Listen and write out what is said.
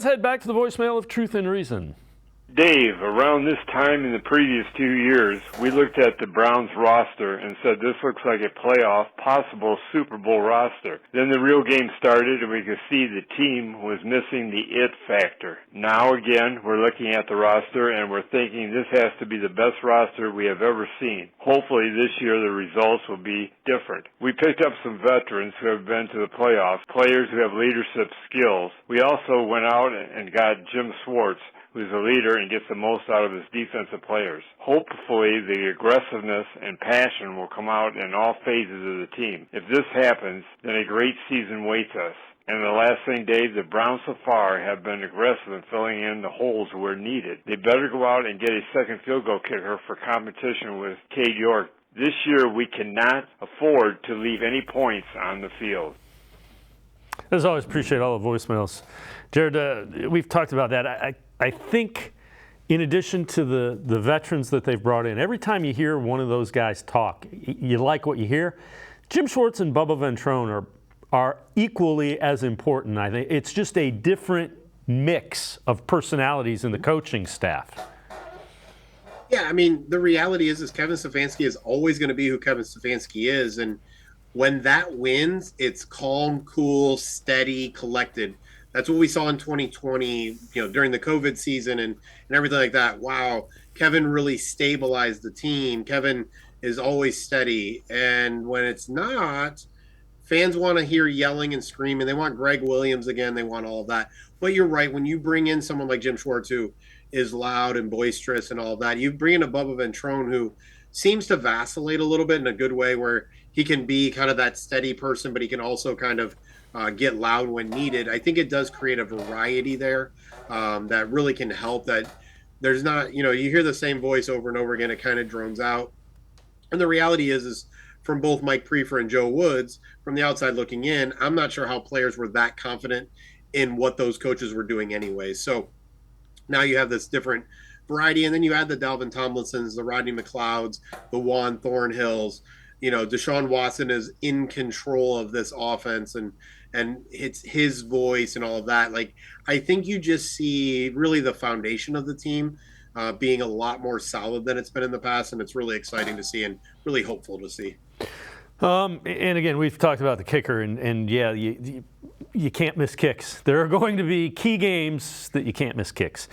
Let's head back to the voicemail of Truth and Reason. Dave, around this time in the previous 2 years, we looked at the Browns roster and said this looks like a playoff, possible Super Bowl roster. Then the real game started and we could see the team was missing the it factor. Now again, we're looking at the roster and we're thinking this has to be the best roster we have ever seen. Hopefully this year the results will be different. We picked up some veterans who have been to the playoffs, players who have leadership skills. We also went out and got Jim Schwartz, who's a leader and gets the most out of his defensive players. Hopefully, the aggressiveness and passion will come out in all phases of the team. If this happens, then a great season waits us. And the last thing, Dave, the Browns so far have been aggressive in filling in the holes where needed. They better go out and get a second field goal kicker for competition with Cade York. This year, we cannot afford to leave any points on the field. As always, appreciate all the voicemails. Jared, we've talked about that. I think in addition to the veterans that they've brought in, every time you hear one of those guys talk, you like what you hear. Jim Schwartz and Bubba Ventrone are equally as important. I think it's just a different mix of personalities in the coaching staff. Yeah, I mean, the reality is Kevin Stefanski is always going to be who Kevin Stefanski is. And when that wins, it's calm, cool, steady, collected. That's what we saw in 2020, during the COVID season and everything like that. Wow, Kevin really stabilized the team. Kevin is always steady. And when it's not, fans want to hear yelling and screaming. They want Greg Williams again. They want all of that. But you're right. When you bring in someone like Jim Schwartz, who is loud and boisterous and all of that, you bring in a Bubba Ventrone who seems to vacillate a little bit in a good way, where he can be kind of that steady person, but he can also kind of get loud when needed. I think it does create a variety there that really can help. That there's not, you hear the same voice over and over again. It kind of drones out. And the reality is from both Mike Prefer and Joe Woods, from the outside looking in, I'm not sure how players were that confident in what those coaches were doing anyway. So now you have this different variety, and then you add the Dalvin Tomlinsons, the Rodney McLeods, the Juan Thornhills. Deshaun Watson is in control of this offense, and it's his voice and all of that. Like, I think you just see really the foundation of the team being a lot more solid than it's been in the past, and it's really exciting to see and really hopeful to see. And again, we've talked about the kicker, and yeah, you can't miss kicks. There are going to be key games that you can't miss kicks.